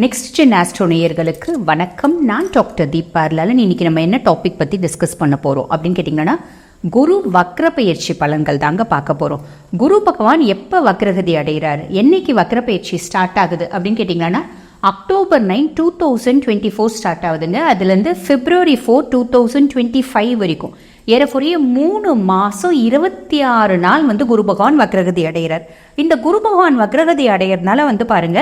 Next gen astro நேயர்களுக்கு வணக்கம். நான் டாக்டர் தீபா லாலன். இன்னைக்கு நம்ம என்ன டாபிக் பற்றி டிஸ்கஸ் பண்ண போகிறோம் அப்படின்னு கேட்டிங்கன்னா, குரு வக்ர பயிற்சி பலன்கள் தாங்க பார்க்க போகிறோம். குரு பகவான் எப்போ வக்ரகதி அடைகிறாரு, என்னைக்கு வக்ர பயிற்சி ஸ்டார்ட் ஆகுது அப்படின்னு கேட்டிங்கன்னா, October 9, 2024 ஸ்டார்ட் ஆகுதுங்க. அதுலேருந்து February 4, 2025 வரைக்கும் ஏறக்குறைய 3 மாதம் 26 நாள் குரு பகவான் வக்ரகதி அடைகிறார். இந்த குரு பகவான் வக்ரகதி அடைகிறதுனால பாருங்க,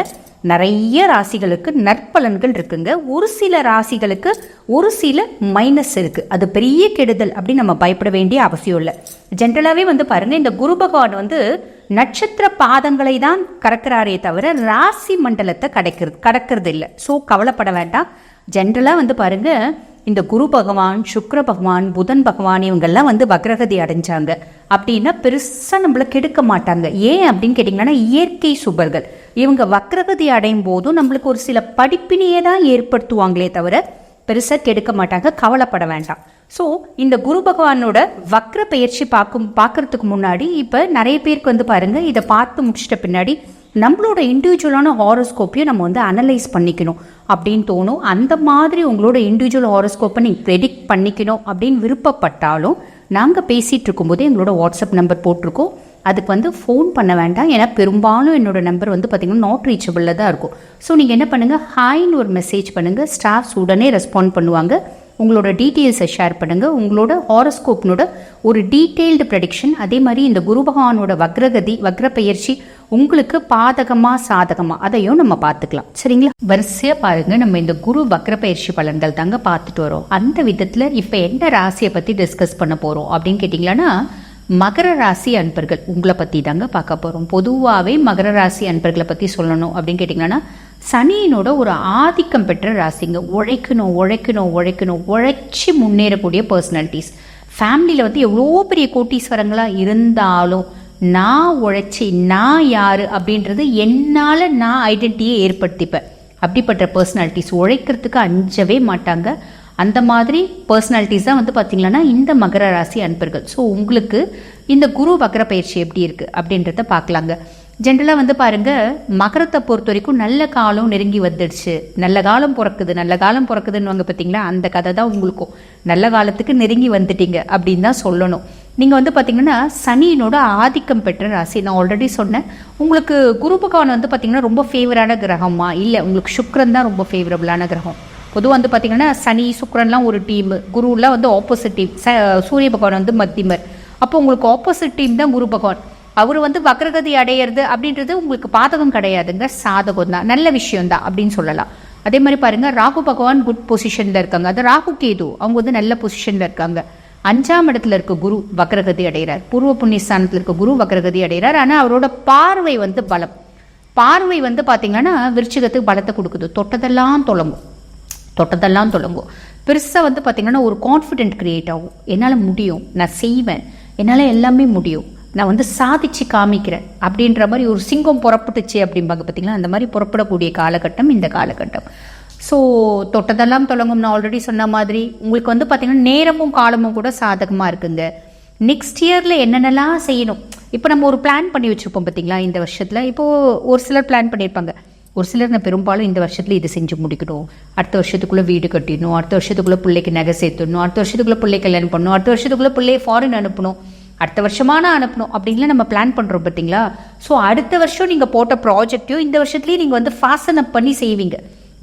நிறைய ராசிகளுக்கு நற்பலன்கள் இருக்குங்க. ஒரு சில ராசிகளுக்கு ஒரு சில மைனஸ் இருக்கு. அது பெரிய கெடுதல் அப்படின்னு நம்ம பயப்பட வேண்டிய அவசியம் இல்லை. ஜென்ரலாகவே பாருங்க, இந்த குரு பகவான் நட்சத்திர பாதங்களை தான் கடக்கிறாரே தவிர ராசி மண்டலத்தை கடக்கிறது இல்லை. ஸோ கவலைப்பட வேண்டாம். ஜென்ரலாக பாருங்க, இந்த குரு பகவான், சுக்கிர பகவான், புதன் பகவான் இவங்கெல்லாம் வக்ரகதி அடைஞ்சாங்க அப்படின்னா பெருசாக நம்மளை கெடுக்க மாட்டாங்க. ஏன் அப்படின்னு கேட்டிங்கன்னா, இயற்கை சுபர்கள் இவங்க வக்ரகதி அடையும் போதும் நம்மளுக்கு ஒரு சில படிப்பினையே தான் ஏற்படுத்துவாங்களே தவிர பெருசாக கெடுக்க மாட்டாங்க. கவலைப்பட வேண்டாம். ஸோ இந்த குரு பகவானோட வக்ர பயிற்சி பார்க்கறதுக்கு முன்னாடி இப்போ நிறைய பேருக்கு பாருங்க, இதை பார்த்து முடிச்சிட்ட பின்னாடி நம்மளோட இண்டிவிஜுவலான ஹாரோஸ்கோப்பையும் நம்ம அனலைஸ் பண்ணிக்கணும் அப்படின்னு தோணும். அந்த மாதிரி உங்களோட இண்டிவிஜுவல் ஹாரோஸ்கோப்பை நீங்கள் ப்ரெடிக்ட் பண்ணிக்கணும் அப்படின்னு விருப்பப்பட்டாலும் நாங்கள் பேசிகிட்டு இருக்கும்போதே எங்களோட வாட்ஸ்அப் நம்பர் போட்டிருக்கோம். அதுக்கு ஃபோன் பண்ண வேண்டாம். ஏன்னா பெரும்பாலும் என்னோட நம்பர் பார்த்திங்கன்னா நாட் ரீச்சபிளில் தான் இருக்கும். ஸோ நீங்கள் என்ன பண்ணுங்கள், ஹாய்னு ஒரு மெசேஜ் பண்ணுங்கள். ஸ்டாஃப்ஸ் உடனே ரெஸ்பாண்ட் பண்ணுவாங்க. உங்களோட டீட்டெயில்ஸை ஷேர் பண்ணுங்கள். உங்களோட ஹாரோஸ்கோப்னோட ஒரு டீட்டெயில்டு ப்ரெடிக்ஷன், அதே மாதிரி இந்த குரு பகவானோட வக்ர பயிற்சி உங்களுக்கு பாதகமா சாதகமா அதையும் நம்ம பார்த்துக்கலாம். சரிங்களா? வரிசையா பாருங்க, நம்ம இந்த குரு வக்ர பயிற்சி பலன்கள் தாங்க பார்த்துட்டு வரோம். அந்த விதத்துல இப்ப என்ன ராசியை பத்தி டிஸ்கஸ் பண்ண போறோம் அப்படின்னு கேட்டீங்கன்னா, மகர ராசி அன்பர்கள் உங்களை பத்தி தாங்க பார்க்க போறோம். பொதுவாகவே மகர ராசி அன்பர்களை பத்தி சொல்லணும் அப்படின்னு கேட்டீங்கன்னா, சனியினோட ஒரு ஆதிக்கம் பெற்ற ராசிங்க. உழைச்சி முன்னேறக்கூடிய பர்சனாலிட்டிஸ். ஃபேமிலியில் எவ்வளோ பெரிய கோட்டீஸ்வரங்களா இருந்தாலும் நான் உழைச்சி நான் யாரு அப்படின்றது என்னால் நான் ஐடென்டிட்டியை ஏற்படுத்திப்பேன். அப்படிப்பட்ட பர்சனாலிட்டிஸ் உழைக்கிறதுக்கு அஞ்சவே மாட்டாங்க. அந்த மாதிரி பர்சனாலிட்டிஸ் தான் பார்த்தீங்கன்னா இந்த மகர ராசி அன்பர்கள். ஸோ உங்களுக்கு இந்த குரு வக்ர பயிற்சி எப்படி இருக்குது அப்படின்றத பார்க்கலாங்க. ஜென்ரலாக பாருங்க, மகரத்தை பொறுத்த வரைக்கும் நல்ல காலம் நெருங்கி வந்துடுச்சு. நல்ல காலம் பிறக்குதுன்னு பார்த்தீங்களா, அந்த கதை தான் உங்களுக்கும். நல்ல காலத்துக்கு நெருங்கி வந்துட்டீங்க அப்படின்னு தான் சொல்லணும். நீங்கள் பார்த்தீங்கன்னா சனியினோட ஆதிக்கம் பெற்ற ராசி. நான் ஆல்ரெடி சொன்னேன், உங்களுக்கு குரு பகவான் பார்த்தீங்கன்னா ரொம்ப ஃபேவரான கிரகமா இல்லை, உங்களுக்கு சுக்கிரன் தான் ரொம்ப ஃபேவரபிளான கிரகம். பொதுவாக பார்த்தீங்கன்னா சனி சுக்கிரன்லாம் ஒரு டீம், குருலாம் ஆப்போசிட் டீம். சூரிய பகவான் மத்தியமர். அப்போ உங்களுக்கு ஆப்போசிட் டீம் தான் குரு பகவான். அவர் வக்ரகதி அடையிறது அப்படின்றது உங்களுக்கு பாதகம் கிடையாதுங்க, சாதகம் தான், நல்ல விஷயம் தான் அப்படின்னு சொல்லலாம். அதே மாதிரி பாருங்க, ராகு பகவான் குட் பொசிஷன்ல இருக்காங்க. அது ராகு கேது அவங்க நல்ல பொசிஷன்ல இருக்காங்க. 5ஆம் இடத்துல இருக்க குரு வக்ரகதி அடைகிறார். பூர்வ புண்ணியஸ்தானத்தில் இருக்க குரு வக்ரகதி அடைகிறார். ஆனால் அவரோட பார்வை பலம். பார்வை பார்த்தீங்கன்னா விருச்சிகத்துக்கு பலத்தை கொடுக்குது. தொட்டதெல்லாம் தொடங்கும். பெருசாக பார்த்தீங்கன்னா ஒரு கான்ஃபிடென்ட் கிரியேட் ஆகும். என்னால் முடியும், நான் செய்வேன், என்னால் எல்லாமே முடியும், நான் சாதிச்சு காமிக்கிறேன் அப்படின்ற மாதிரி ஒரு சிங்கம் புறப்பட்டுச்சு அப்படிம்பாங்க பார்த்தீங்களா, அந்த மாதிரி புறப்படக்கூடிய காலகட்டம் இந்த காலகட்டம். ஸோ தொட்டதெல்லாம் தொடங்கும். நான் ஆல்ரெடி சொன்ன மாதிரி உங்களுக்கு பார்த்தீங்கன்னா நேரமும் காலமும் கூட சாதகமாக இருக்குங்க. நெக்ஸ்ட் இயரில் என்னென்னலாம் செய்யணும், இப்போ நம்ம ஒரு பிளான் பண்ணி வச்சுருப்போம் பார்த்தீங்களா இந்த வருஷத்தில். இப்போது ஒரு சிலர் பிளான் பண்ணியிருப்பாங்க, ஒரு சிலர் நான் பெரும்பாலும் இந்த வருஷத்தில் இது செஞ்சு முடிக்கணும், அடுத்த வருஷத்துக்குள்ளே வீடு கட்டிடணும், அடுத்த வருஷத்துக்குள்ளே பிள்ளைக்கு நகை சேர்த்துடணும், அடுத்த வருஷத்துக்குள்ளே பிள்ளை கல்யாணம் பண்ணணும், அடுத்த வருஷத்துக்குள்ளே பிள்ளையை ஃபாரின் அனுப்பணும், அடுத்த வருஷமான அனுப்பணும் அப்படின்லாம் நம்ம பிளான் பண்ணுறோம் பார்த்தீங்களா. ஸோ அடுத்த வருஷம் நீங்கள் போட்ட ப்ராஜெக்டையும் இந்த வருஷத்துலேயும் நீங்கள் ஃபாஸ்டன் அப் பண்ணி செய்வீங்க,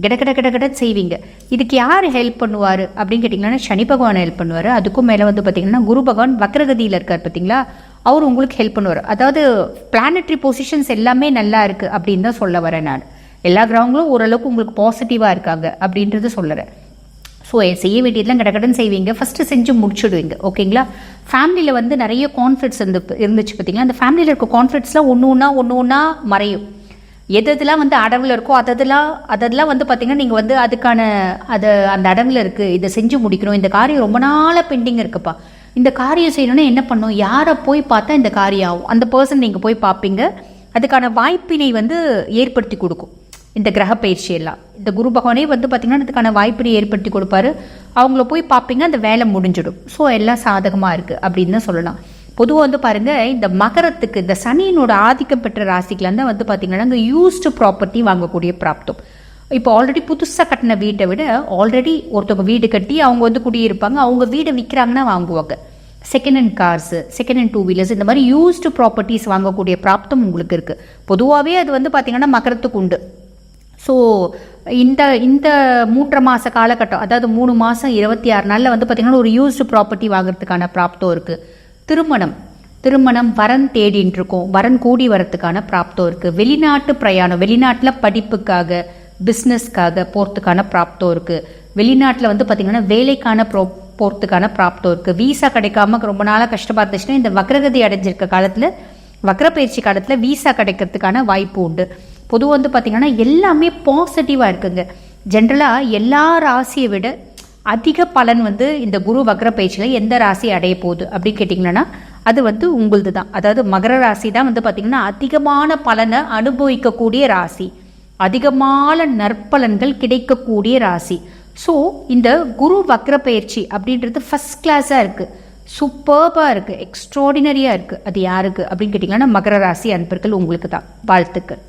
கிட செய்வீங்க. இதுக்கு யார் ஹெல்ப் பண்ணுவார் அப்படின்னு கேட்டிங்கன்னா, சனி பகவான் ஹெல்ப் பண்ணுவார். அதுக்கும் மேலே பார்த்தீங்கன்னா குரு பகவான் வக்ரகதியில் இருக்கார் பார்த்தீங்களா, அவர் உங்களுக்கு ஹெல்ப் பண்ணுவார். அதாவது பிளானட்ரி பொசிஷன்ஸ் எல்லாமே நல்லா இருக்குது அப்படின்னு தான் சொல்ல வரேன் நான். எல்லா கிரகங்களும் ஓரளவுக்கு உங்களுக்கு பாசிட்டிவாக இருக்காங்க அப்படின்றது சொல்லுறேன். ஸோ செய்ய வேண்டியதெல்லாம் கடகடன் செய்வீங்க, ஃபஸ்ட்டு செஞ்சு முடிச்சுடுவீங்க. ஓகேங்களா? ஃபேமிலியில் நிறைய கான்ஃப்ளிக்ட்ஸ் இருந்துச்சு பார்த்தீங்களா, அந்த ஃபேமிலியில் இருக்க கான்ஃப்ளிக்ட்ஸ்லாம் ஒன்று ஒன்றா மறையும். எதெல்லாம் அடவில் இருக்கோ அதெல்லாம் பார்த்தீங்கன்னா நீங்கள் அதுக்கான அந்த அடவில் இருக்குது, இதை செஞ்சு முடிக்கணும், இந்த காரியம் ரொம்ப நாளாக பெண்டிங் இருக்குப்பா, இந்த காரியம் செய்யணும்னா என்ன பண்ணும், யாரை போய் பார்த்தா இந்த காரியம் ஆகும், அந்த பர்சன் நீங்கள் போய் பார்ப்பீங்க. அதுக்கான வாய்ப்பினை ஏற்படுத்தி கொடுக்கும் இந்த கிரக பயிற்சி எல்லாம். இந்த குரு பகவானே பார்த்தீங்கன்னா அதுக்கான வாய்ப்பினை ஏற்படுத்தி கொடுப்பாரு. அவங்கள போய் பார்ப்பீங்க, அந்த வேலை முடிஞ்சிடும். ஸோ எல்லாம் சாதகமாக இருக்குது அப்படின்னு தான் சொல்லலாம். பொதுவாக பாருங்க, இந்த மகரத்துக்கு இந்த சனியினோட ஆதிக்கம் பெற்ற ராசிக்கெலாம் தான் பார்த்தீங்கன்னா யூஸ்டு ப்ராப்பர்ட்டி வாங்கக்கூடிய பிராப்தம். இப்போ ஆல்ரெடி புதுசாக கட்டின வீட்டை விட ஆல்ரெடி ஒருத்தவங்க வீடு கட்டி அவங்க வந்து குடியிருப்பாங்க, அவங்க வீடை விற்கிறாங்கன்னா வாங்குவாங்க. Second hand cars, second hand 2 wheelers, இந்த மாதிரி யூஸ்டு ப்ராப்பர்ட்டிஸ் வாங்கக்கூடிய பிராப்தம் உங்களுக்கு இருக்குது. பொதுவாகவே அது வந்து பார்த்திங்கன்னா மகரத்துக்கு உண்டு. ஸோ இந்த இந்த 3 மாத காலகட்டம், அதாவது 3 மாதம் 26 நாளில் வந்து பார்த்திங்கன்னா ஒரு யூஸ்டு ப்ராப்பர்ட்டி வாங்குறதுக்கான பிராப்தம் இருக்குது. திருமணம் வரன் தேடின்னு இருக்கோம், வரன் கூடி வரத்துக்கான பிராப்தம் இருக்குது. வெளிநாட்டு பிரயாணம், வெளிநாட்டில் படிப்புக்காக பிஸ்னஸ்க்காக போகிறதுக்கான பிராப்தம் இருக்குது. வெளிநாட்டில் வந்து பார்த்திங்கன்னா வேலைக்கான போகிறதுக்கான பிராப்தம் இருக்குது. வீசா கிடைக்காம ரொம்ப நாளாக கஷ்டமாக இருந்துச்சுன்னா இந்த வக்ரகதி அடைஞ்சிருக்க காலத்தில், வக்ரப்பயிற்சி காலத்தில் வீசா கிடைக்கிறதுக்கான வாய்ப்பு உண்டு. பொதுவாக வந்து பார்த்திங்கன்னா எல்லாமே பாசிட்டிவாக இருக்குங்க. ஜென்ரலாக எல்லா ராசியை விட அதிக பலன் வந்து இந்த குரு வக்ர பயிற்சியில் எந்த ராசி அடைய போகுது அப்படின்னு கேட்டிங்கன்னா அது வந்து உங்களுது தான். அதாவது மகர ராசி தான் வந்து பார்த்திங்கன்னா அதிகமான பலனை அனுபவிக்கக்கூடிய ராசி, அதிகமான நற்பலன்கள் கிடைக்கக்கூடிய ராசி. ஸோ இந்த குரு வக்ர பயிற்சி அப்படின்றது ஃபஸ்ட் கிளாஸாக இருக்குது, சூப்பர்பாக இருக்குது, எக்ஸ்ட்ராடினரியாக இருக்குது. அது யாருக்கு அப்படின்னு கேட்டிங்கன்னா மகர ராசி அன்பர்கள் உங்களுக்கு தான். வாழ்த்துக்கள்.